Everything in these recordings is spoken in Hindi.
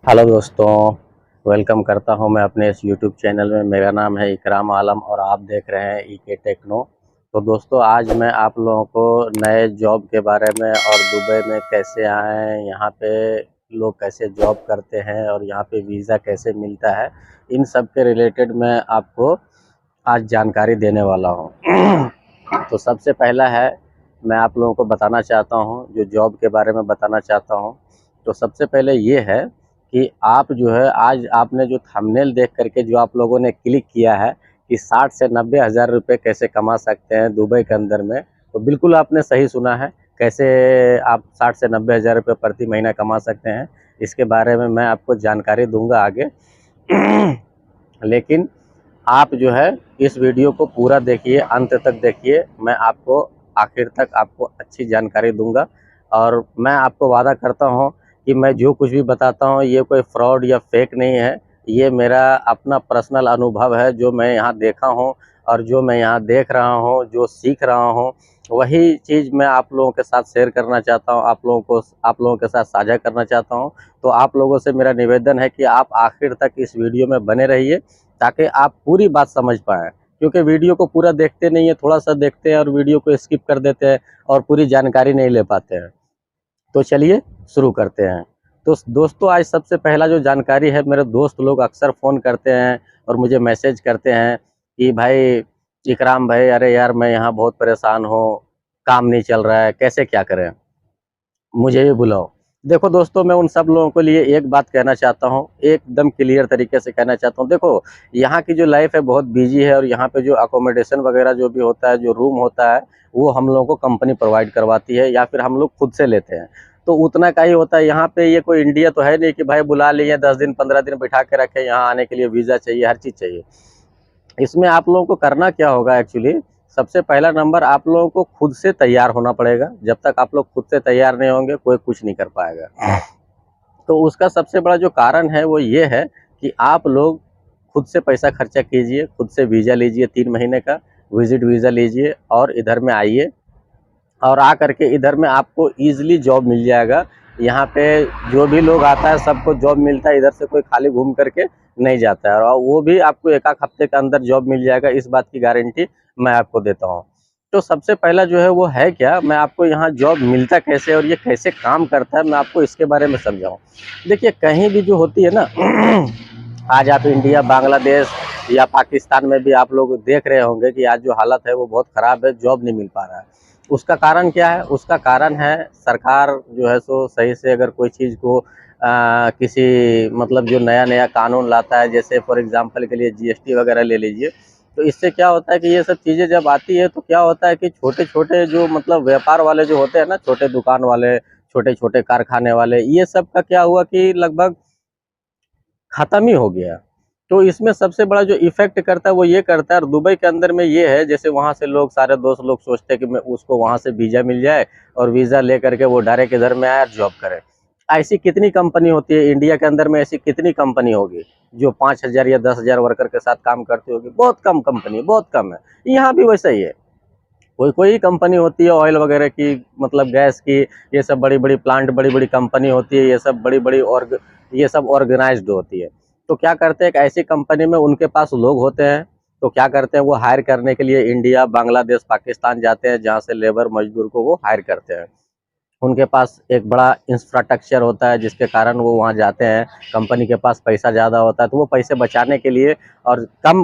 हेलो दोस्तों, वेलकम करता हूं मैं अपने इस यूट्यूब चैनल में। मेरा नाम है इकराम आलम और आप देख रहे हैं ईके टेक्नो। तो दोस्तों, आज मैं आप लोगों को नए जॉब के बारे में और दुबई में कैसे आए, यहाँ पे लोग कैसे जॉब करते हैं और यहाँ पे वीज़ा कैसे मिलता है, इन सब के रिलेटेड मैं आपको आज जानकारी देने वाला हूँ। तो सबसे पहला है, मैं आप लोगों को बताना चाहता हूँ, जो जॉब के बारे में बताना चाहता हूँ। तो सबसे पहले ये है कि आप जो है, आज आपने जो थंबनेल देख करके जो आप लोगों ने क्लिक किया है कि 60 से 90 हज़ार रुपये कैसे कमा सकते हैं दुबई के अंदर में, तो बिल्कुल आपने सही सुना है। कैसे आप 60 से 90 हज़ार रुपये प्रति महीना कमा सकते हैं, इसके बारे में मैं आपको जानकारी दूंगा आगे। लेकिन आप जो है इस वीडियो को पूरा देखिए, अंत तक देखिए। मैं आपको आखिर तक आपको अच्छी जानकारी दूंगा और मैं आपको वादा करता हूं कि मैं जो कुछ भी बताता हूं ये कोई फ्रॉड या फेक नहीं है। ये मेरा अपना पर्सनल अनुभव है, जो मैं यहाँ देखा हूं और जो मैं यहाँ देख रहा हूं, जो सीख रहा हूं, वही चीज़ मैं आप लोगों के साथ शेयर करना चाहता हूं, आप लोगों के साथ साझा करना चाहता हूं। तो आप लोगों से मेरा निवेदन है कि आप आखिर तक इस वीडियो में बने रहिए ताकि आप पूरी बात समझ पाएँ। क्योंकि वीडियो को पूरा देखते नहीं है, थोड़ा-सा देखते हैं और वीडियो को स्किप कर देते हैं और पूरी जानकारी नहीं ले पाते हैं। तो चलिए शुरू करते हैं। तो दोस्तों, आज सबसे पहला जो जानकारी है, मेरे दोस्त लोग अक्सर फ़ोन करते हैं और मुझे मैसेज करते हैं कि भाई इकराम भाई, अरे यार मैं यहाँ बहुत परेशान हूँ, काम नहीं चल रहा है, कैसे क्या करें? मुझे भी बुलाओ। देखो दोस्तों, मैं उन सब लोगों के लिए एक बात कहना चाहता हूँ, एकदम क्लियर तरीके से कहना चाहता हूँ। देखो, यहाँ की जो लाइफ़ है बहुत बिज़ी है और यहाँ पे जो अकोमोडेशन वगैरह जो भी होता है, जो रूम होता है, वो हम लोगों को कंपनी प्रोवाइड करवाती है या फिर हम लोग खुद से लेते हैं। तो उतना का ही होता है। यहाँ पे ये कोई इंडिया तो है नहीं कि भाई बुला लिए 10 दिन 15 दिन बिठा के रखे, यहाँ आने के लिए वीज़ा चाहिए, हर चीज़ चाहिए। इसमें आप लोगों को करना क्या होगा एक्चुअली, सबसे पहला नंबर आप लोगों को खुद से तैयार होना पड़ेगा। जब तक आप लोग खुद से तैयार नहीं होंगे, कोई कुछ नहीं कर पाएगा। तो उसका सबसे बड़ा जो कारण है वो ये है कि आप लोग खुद से पैसा खर्चा कीजिए, खुद से वीज़ा लीजिए, 3 महीने का विज़िट वीज़ा लीजिए और इधर में आइए। और आ करके इधर में आपको ईज़िली जॉब मिल जाएगा। यहाँ पे जो भी लोग आता है सबको जॉब मिलता है, इधर से कोई खाली घूम करके नहीं जाता है और वो भी आपको 1 आध हफ्ते के अंदर जॉब मिल जाएगा, इस बात की गारंटी मैं आपको देता हूँ। तो सबसे पहला जो है वो है क्या, मैं आपको यहाँ जॉब मिलता कैसे और ये कैसे काम करता है, मैं आपको इसके बारे में समझाऊँ। देखिए, कहीं भी जो होती है ना, आज आप इंडिया, बांग्लादेश या पाकिस्तान में भी आप लोग देख रहे होंगे कि आज जो हालत है वो बहुत ख़राब है, जॉब नहीं मिल पा रहा है। उसका कारण क्या है? उसका कारण है सरकार जो है सो सही से अगर कोई चीज़ को किसी मतलब जो नया-नया कानून लाता है, जैसे फॉर एग्ज़ाम्पल के लिए जीएसटी वगैरह ले लीजिए, तो इससे क्या होता है कि ये सब चीज़ें जब आती है तो क्या होता है कि छोटे-छोटे जो मतलब व्यापार वाले जो होते हैं ना, छोटे दुकान वाले, छोटे-छोटे कारखाने वाले, ये सब का क्या हुआ कि लगभग ख़त्म ही हो गया। तो इसमें सबसे बड़ा जो इफ़ेक्ट करता है वो ये करता है, और दुबई के अंदर में ये है, जैसे वहाँ से लोग सारे दोस्त लोग सोचते हैं कि मैं उसको वहाँ से वीज़ा मिल जाए और वीज़ा लेकर के वो डायरेक्ट इधर में आए और जॉब करे। ऐसी कितनी कंपनी होती है इंडिया के अंदर में, ऐसी कितनी कंपनी होगी जो 5,000 या 10,000 वर्कर के साथ काम करती होगी? बहुत कम कंपनी, बहुत कम है। यहाँ भी वैसा ही है। कोई-कोई ही कंपनी होती है ऑयल वगैरह की, मतलब गैस की, ये सब बड़ी-बड़ी प्लांट, बड़ी-बड़ी कंपनी होती है, ये सब बड़ी-बड़ी ये सब ऑर्गेनाइज़्ड होती है। तो क्या करते हैं, एक ऐसी कंपनी में उनके पास लोग होते हैं, तो क्या करते हैं, वो हायर करने के लिए इंडिया, बांग्लादेश, पाकिस्तान जाते हैं, जहाँ से लेबर मज़दूर को वो हायर करते हैं। उनके पास एक बड़ा इंफ्रास्ट्रक्चर होता है जिसके कारण वो वहाँ जाते हैं। कंपनी के पास पैसा ज़्यादा होता है तो वो पैसे बचाने के लिए और कम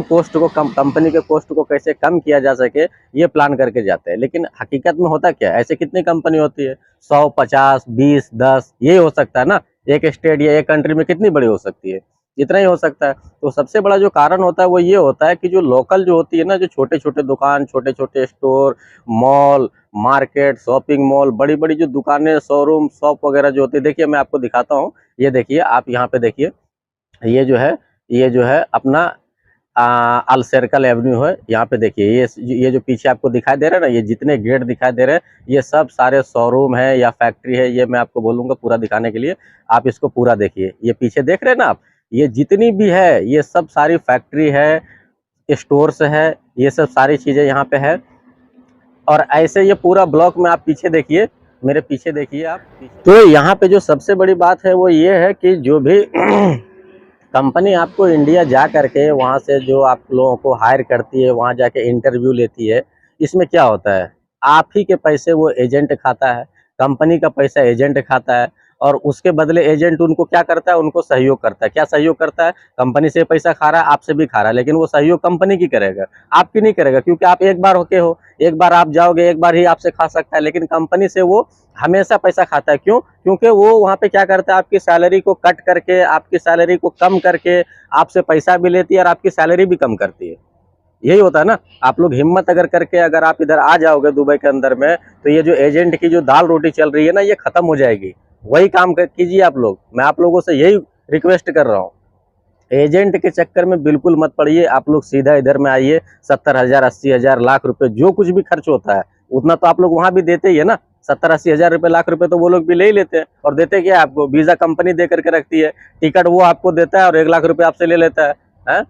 कॉस्ट को, कम कंपनी के कॉस्ट को कैसे कम किया जा सके, ये प्लान करके जाते हैं। लेकिन हकीकत में होता क्या है, ऐसे कितनी कंपनी होती है? 100, 50, 20, 10 ये हो सकता है ना। एक स्टेट या एक कंट्री में कितनी बड़ी हो सकती है? इतना ही हो सकता है। तो सबसे बड़ा जो कारण होता है वो ये होता है कि जो लोकल जो होती है ना, जो छोटे-छोटे दुकान, छोटे-छोटे store, mall, market, shopping mall, बड़ी-बड़ी जो दुकानें, शोरूम, शॉप वगैरह जो होती है, देखिए मैं आपको दिखाता हूँ। ये देखिए, आप यहाँ पे देखिए, ये जो है अपना अल सर्कल एवेन्यू है। यहाँ पे देखिए, ये जो पीछे आपको दिखाई दे रहा है ना, ये जितने गेट दिखाई दे रहे हैं, ये सब सारे शोरूम है या फैक्ट्री है, ये मैं आपको बोलूँगा पूरा दिखाने के लिए। आप इसको पूरा देखिए, ये पीछे देख रहे हैं ना आप, ये जितनी भी है, ये सब सारी फैक्ट्री है, स्टोर्स है, ये सब सारी चीज़ें यहाँ पे है। और ऐसे ये पूरा ब्लॉक में आप पीछे देखिए, मेरे पीछे देखिए आप। तो यहाँ पे जो सबसे बड़ी बात है वो ये है कि जो भी कंपनी आपको इंडिया जा करके वहाँ से जो आप लोगों को हायर करती है, वहाँ जाके इंटरव्यू लेती है, इसमें क्या होता है, आप ही के पैसे वो एजेंट खाता है, कंपनी का पैसा एजेंट खाता है, और उसके बदले एजेंट उनको क्या करता है, उनको सहयोग करता है। क्या सहयोग करता है? कंपनी से पैसा खा रहा है, आपसे भी खा रहा है, लेकिन वो सहयोग कंपनी की करेगा, आपकी नहीं करेगा, क्योंकि आप एक बार होके हो, एक बार आप जाओगे, एक बार ही आपसे खा सकता है, लेकिन कंपनी से वो हमेशा पैसा खाता है। क्यों? क्योंकि वो वहाँ पे क्या करता है, आपकी सैलरी को कट करके, आपकी सैलरी को कम करके आपसे पैसा भी लेती है और आपकी सैलरी भी कम करती है। यही होता है ना। आप लोग हिम्मत अगर करके अगर आप इधर आ जाओगे दुबई के अंदर में, तो ये जो एजेंट की जो दाल रोटी चल रही है ना, ये खत्म हो जाएगी। वही काम कीजिए आप लोग। मैं आप लोगों से यही रिक्वेस्ट कर रहा हूँ, एजेंट के चक्कर में बिल्कुल मत पड़िए। आप लोग सीधा इधर में आइए। 70,000, 80,000, लाख रुपए जो कुछ भी खर्च होता है उतना तो आप लोग वहां भी देते ही है ना। 70-80 हजार रुपए, लाख रुपए तो वो लोग भी ले ही लेते हैं। और देते क्या है आपको? वीजा कंपनी दे करके रखती है, टिकट वो आपको देता है और 1 लाख रुपए आपसे ले लेता है?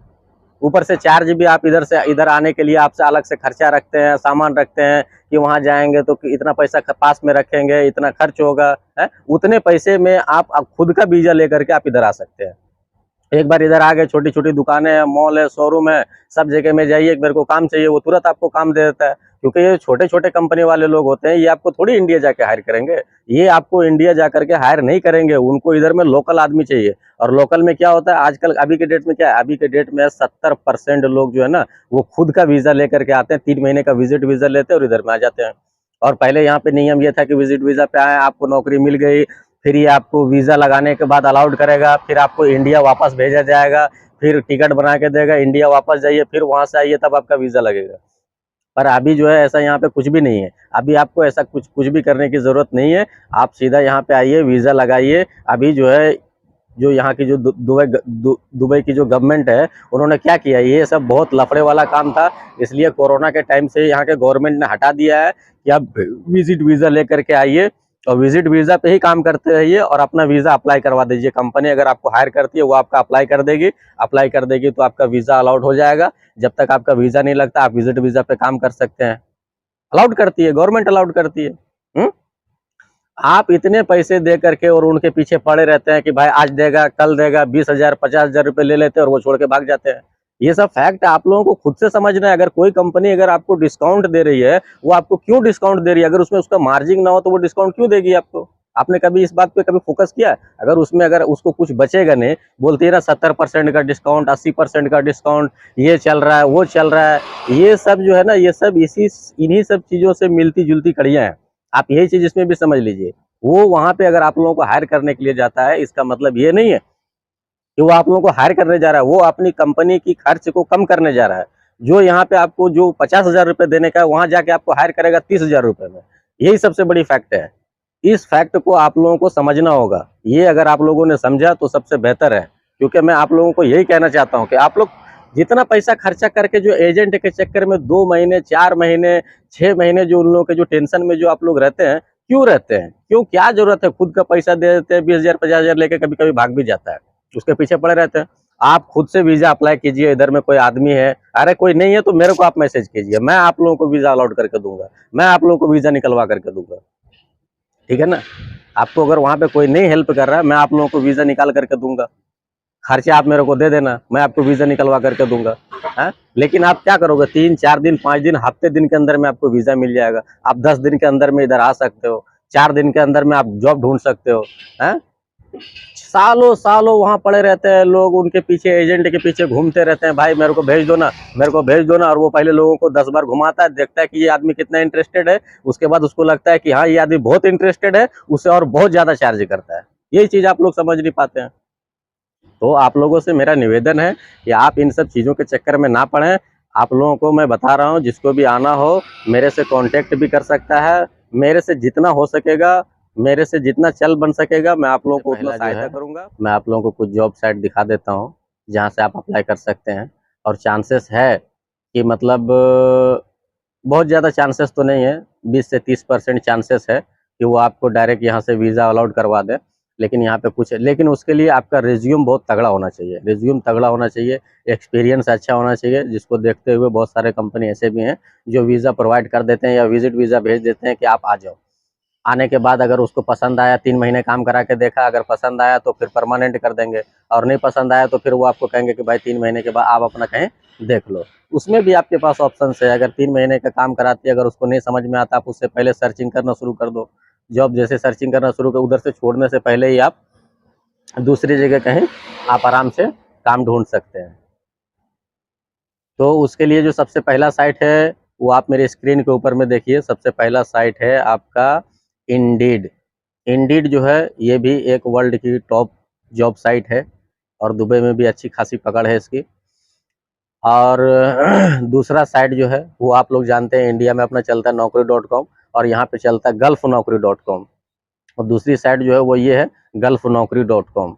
ऊपर से चार्ज भी आप इधर से इधर आने के लिए आपसे अलग से खर्चा रखते हैं, सामान रखते हैं कि वहां जाएंगे तो इतना पैसा पास में रखेंगे, इतना खर्च होगा है। उतने पैसे में आप खुद का वीजा लेकर के आप इधर आ सकते हैं। एक बार इधर आ गए, छोटी छोटी दुकानें हैं, मॉल है, शोरूम है, सब जगह में जाइए, मेरे को काम चाहिए, वो तुरंत आपको काम दे देता है। क्योंकि ये छोटे छोटे कंपनी वाले लोग होते हैं, ये आपको थोड़ी इंडिया जाके हायर करेंगे। ये आपको इंडिया जा करके हायर नहीं करेंगे, उनको इधर में लोकल आदमी चाहिए। और लोकल में क्या होता है आजकल, अभी के डेट में क्या है, अभी के डेट में 70% लोग जो है ना, वो खुद का वीजा लेकर के आते हैं, 3 महीने का विजिट वीजा लेते हैं और इधर में आ जाते हैं। और पहले यहाँ पे नियम ये था कि विजिट वीजा पे आए, आपको नौकरी मिल गई, फिर ये आपको वीज़ा लगाने के बाद अलाउड करेगा, फिर आपको इंडिया वापस भेजा जाएगा, फिर टिकट बना के देगा, इंडिया वापस जाइए, फिर वहाँ से आइए, तब आपका वीज़ा लगेगा। पर अभी जो है ऐसा यहाँ पे कुछ भी नहीं है। अभी आपको ऐसा कुछ भी करने की ज़रूरत नहीं है। आप सीधा यहाँ पे आइए, वीज़ा लगाइए। अभी जो है, जो यहाँ की जो दुबई की जो गवर्नमेंट है, उन्होंने क्या किया, ये सब बहुत लफड़े वाला काम था। इसलिए कोरोना के टाइम से यहाँ के गवर्नमेंट ने हटा दिया है कि आप विजिट वीज़ा लेकर के आइए और विजिट वीज़ा पे ही काम करते रहिए और अपना वीज़ा अप्लाई करवा दीजिए। कंपनी अगर आपको हायर करती है, वो आपका अप्लाई कर देगी तो आपका वीज़ा अलाउड हो जाएगा। जब तक आपका वीज़ा नहीं लगता, आप विजिट वीज़ा पे काम कर सकते हैं। अलाउड करती है गवर्नमेंट, अलाउड करती है। आप इतने पैसे दे करके और उनके पीछे पड़े रहते हैं कि भाई आज देगा, कल देगा, 20,000, 50,000 रुपए ले लेते हैं और वो छोड़ के भाग जाते हैं। ये सब फैक्ट आप लोगों को खुद से समझना है। अगर कोई कंपनी अगर आपको डिस्काउंट दे रही है, वो आपको क्यों डिस्काउंट दे रही है? अगर उसमें उसका मार्जिन ना हो तो वो डिस्काउंट क्यों देगी आपको? आपने कभी इस बात पे कभी फोकस किया? अगर उसमें अगर उसको कुछ बचेगा नहीं, बोलती है ना 70% का डिस्काउंट, 80% का डिस्काउंट, ये चल रहा है, वो चल रहा है। ये सब जो है ना, ये सब इन्हीं सब चीजों से मिलती जुलती कड़ियां हैं। आप यही चीज इसमें भी समझ लीजिए। वो वहां पे अगर आप लोगों को हायर करने के लिए जाता है, इसका मतलब ये नहीं है कि वो आप लोगों को हायर करने जा रहा है, वो अपनी कंपनी की खर्च को कम करने जा रहा है। जो यहाँ पे आपको जो 50,000 रुपए देने का है, वहां जाके आपको हायर करेगा 30,000 रुपए में। यही सबसे बड़ी फैक्ट है। इस फैक्ट को आप लोगों को समझना होगा। ये अगर आप लोगों ने समझा तो सबसे बेहतर है। क्योंकि मैं आप लोगों को यही कहना चाहता हूँ कि आप लोग जितना पैसा खर्चा करके जो एजेंट के चक्कर में 2 महीने, 4 महीने, 6 महीने जो उन लोगों के जो टेंशन में जो आप लोग रहते हैं, क्यों रहते हैं? क्यों, क्या जरूरत है? खुद का पैसा दे देते हैं, 20,000, 50,000 लेके कभी कभी भाग भी जाता है, उसके पीछे पड़े रहते हैं। आप खुद से वीजा अप्लाई कीजिए। इधर में कोई आदमी है, अरे कोई नहीं है तो मेरे को आप मैसेज कीजिए, मैं आप लोगों को वीजा अलाउड करके दूंगा, मैं आप लोगों को वीजा निकलवा करके दूंगा। ठीक है ना। आपको अगर वहां पे कोई नहीं हेल्प कर रहा है, मैं आप लोगों को वीजा निकाल करके दूंगा। खर्चा आप मेरे को दे देना, मैं आपको वीजा निकलवा करके दूंगा। है? लेकिन आप क्या करोगे? 3-4 दिन, 5 दिन, हफ्ते दिन के अंदर में आपको वीजा मिल जाएगा। आप 10 दिन के अंदर में इधर आ सकते हो, 4 दिन के अंदर में आप जॉब ढूंढ सकते हो। है? सालों सालों वहां पड़े रहते हैं लोग, उनके पीछे, एजेंट के पीछे घूमते रहते हैं, भाई मेरे को भेज दो ना, मेरे को भेज दो ना। और वो पहले लोगों को 10 बार घुमाता है, देखता है कि ये आदमी कितना इंटरेस्टेड है। उसके बाद उसको लगता है कि हाँ ये आदमी बहुत इंटरेस्टेड है, उसे और बहुत ज्यादा चार्ज करता है। यही चीज आप लोग समझ नहीं पाते हैं। तो आप लोगों से मेरा निवेदन है कि आप इन सब चीज़ों के चक्कर में ना पड़ें। आप लोगों को मैं बता रहा हूँ, जिसको भी आना हो मेरे से कांटेक्ट भी कर सकता है। मेरे से जितना हो सकेगा, मेरे से जितना चल बन सकेगा, मैं आप लोगों को उतना सहायता करूँगा। मैं आप लोगों को कुछ जॉब साइट दिखा देता हूँ जहाँ से आप अप्लाई कर सकते हैं। और चांसेस है कि मतलब बहुत ज़्यादा चांसेस तो नहीं है, 20 से 30% चांसेस है कि वो आपको डायरेक्ट यहाँ से वीज़ा अलाउड करवा दें। लेकिन यहाँ पे कुछ है, लेकिन उसके लिए आपका रिज्यूम बहुत तगड़ा होना चाहिए। रिज्यूम तगड़ा होना चाहिए, एक्सपीरियंस अच्छा होना चाहिए, जिसको देखते हुए बहुत सारे कंपनी ऐसे भी हैं जो वीज़ा प्रोवाइड कर देते हैं या विजिट वीज़ा भेज देते हैं कि आप आ जाओ। आने के बाद अगर उसको पसंद आया, 3 महीने काम करा के देखा, अगर पसंद आया तो फिर परमानेंट कर देंगे, और नहीं पसंद आया तो फिर वो आपको कहेंगे कि भाई 3 महीने के बाद आप अपना कहीं देख लो। उसमें भी आपके पास ऑप्शन है, अगर 3 महीने का काम कराती है, अगर उसको नहीं समझ में आता, आप उससे पहले सर्चिंग करना शुरू कर दो। जॉब जैसे सर्चिंग करना शुरू कर, उधर से छोड़ने से पहले ही आप दूसरी जगह कहीं आप आराम से काम ढूंढ सकते हैं। तो उसके लिए जो सबसे पहला साइट है वो आप मेरे स्क्रीन के ऊपर में देखिए। सबसे पहला साइट है आपका इंडीड। इंडीड जो है ये भी एक वर्ल्ड की टॉप जॉब साइट है, और दुबई में भी अच्छी खासी पकड़ है इसकी। और दूसरा साइट जो है वो आप लोग जानते हैं, इंडिया में अपना चलता है naukri.com, और यहाँ पे चलता है gulfnaukri.com। और दूसरी साइट जो है वो ये है gulfnaukri.com।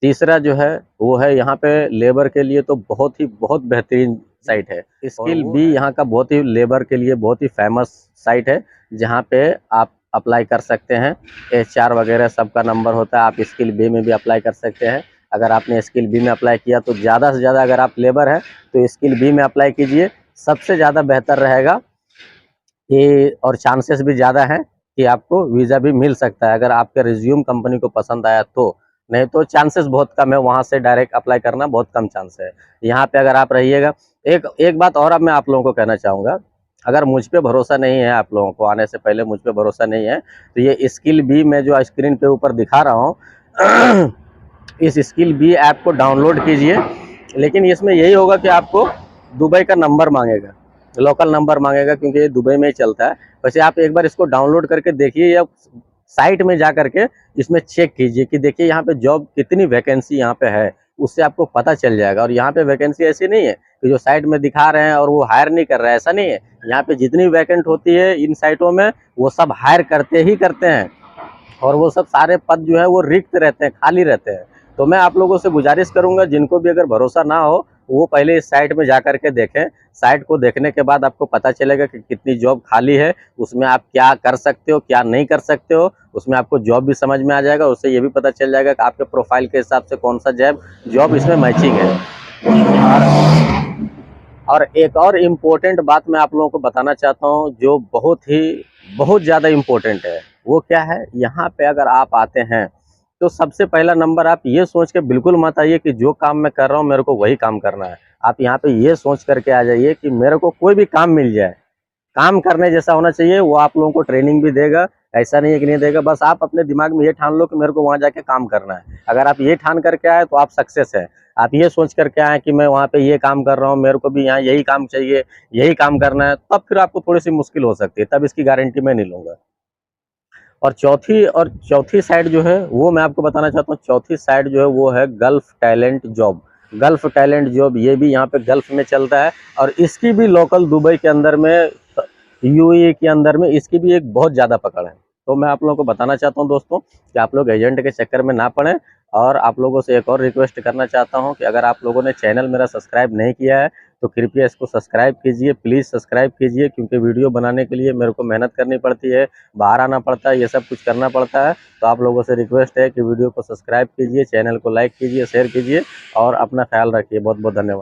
तीसरा जो है वो है यहाँ पे लेबर के लिए तो बहुत बेहतरीन साइट है। स्किल बी यहाँ का बहुत ही लेबर के लिए बहुत ही फेमस साइट है, जहाँ पे आप अप्लाई कर सकते हैं। HR वगैरह सबका नंबर होता है। आप स्किल बी में भी अप्लाई कर सकते हैं। अगर आपने स्किल बी में अप्लाई किया तो ज़्यादा से ज़्यादा, अगर आप लेबर हैं तो स्किल बी में अप्लाई कीजिए, सबसे ज़्यादा बेहतर रहेगा ये, और चांसेस भी ज़्यादा हैं कि आपको वीज़ा भी मिल सकता है, अगर आपका रिज्यूम कंपनी को पसंद आया तो। नहीं तो चांसेस बहुत कम है, वहाँ से डायरेक्ट अप्लाई करना बहुत कम चांस है। यहाँ पे अगर आप रहिएगा, एक बात और अब मैं आप लोगों को कहना चाहूँगा, अगर मुझ पे भरोसा नहीं है, आप लोगों को आने से पहले मुझ पे भरोसा नहीं है, तो ये स्किल बी मैं जो स्क्रीन पे ऊपर दिखा रहा हूँ इस स्किल बी ऐप को डाउनलोड कीजिए। लेकिन इसमें यही होगा कि आपको दुबई का नंबर मांगेगा, लोकल नंबर मांगेगा, क्योंकि ये दुबई में ही चलता है। वैसे आप एक बार इसको डाउनलोड करके देखिए, या साइट में जा करके इसमें चेक कीजिए कि देखिए यहाँ पे जॉब कितनी वैकेंसी यहाँ पे है, उससे आपको पता चल जाएगा। और यहाँ पे वैकेंसी ऐसी नहीं है कि जो साइट में दिखा रहे हैं और वो हायर नहीं कर रहा है, ऐसा नहीं है। यहाँ पे जितनी वैकेंट होती है इन साइटों में, वो सब हायर करते ही करते हैं, और वो सब सारे पद जो है वो रिक्त रहते हैं, खाली रहते हैं। तो मैं आप लोगों से गुजारिश करूंगा, जिनको भी अगर भरोसा ना हो वो पहले इस साइट में जा कर के देखें। साइट को देखने के बाद आपको पता चलेगा कि कितनी जॉब खाली है, उसमें आप क्या कर सकते हो, क्या नहीं कर सकते हो। उसमें आपको जॉब भी समझ में आ जाएगा, उससे ये भी पता चल जाएगा कि आपके प्रोफाइल के हिसाब से कौन सा जॉब इसमें मैचिंग है। और एक और इम्पोर्टेंट बात मैं आप लोगों को बताना चाहता हूँ, जो बहुत ज़्यादा इम्पोर्टेंट है। वो क्या है, यहाँ पे अगर आप आते हैं तो सबसे पहला नंबर आप ये सोच के बिल्कुल मत आइए कि जो काम मैं कर रहा हूँ मेरे को वही काम करना है। आप यहाँ पे ये सोच करके आ जाइए कि मेरे को कोई भी काम मिल जाए, काम करने जैसा होना चाहिए। वो आप लोगों को ट्रेनिंग भी देगा, ऐसा नहीं है कि नहीं देगा। बस आप अपने दिमाग में ये ठान लो कि मेरे को वहाँ जाके काम करना है। अगर आप ये ठान करके आए तो आप सक्सेस है। आप ये सोच करके आए कि मैं वहाँ पे ये काम कर रहा हूँ, मेरे को भी यहाँ यही काम चाहिए, यही काम करना है, तब फिर आपको थोड़ी सी मुश्किल हो सकती है, तब इसकी गारंटी मैं नहीं लूँगा। और चौथी साइड जो है वो मैं आपको बताना चाहता हूँ। चौथी साइड जो है वो है gulf talent job. Gulf talent job ये भी यहाँ पे गल्फ में चलता है, और इसकी भी लोकल दुबई के अंदर में, UAE के अंदर में इसकी भी एक बहुत ज़्यादा पकड़ है। तो मैं आप लोगों को बताना चाहता हूँ दोस्तों कि आप लोग एजेंट के चक्कर में ना पड़ें। और आप लोगों से एक और रिक्वेस्ट करना चाहता हूँ कि अगर आप लोगों ने चैनल मेरा सब्सक्राइब नहीं किया है तो कृपया इसको सब्सक्राइब कीजिए, प्लीज़ सब्सक्राइब कीजिए, क्योंकि वीडियो बनाने के लिए मेरे को मेहनत करनी पड़ती है, बाहर आना पड़ता है, ये सब कुछ करना पड़ता है। तो आप लोगों से रिक्वेस्ट है कि वीडियो को सब्सक्राइब कीजिए, चैनल को लाइक कीजिए, शेयर कीजिए, और अपना ख्याल रखिए। बहुत बहुत धन्यवाद।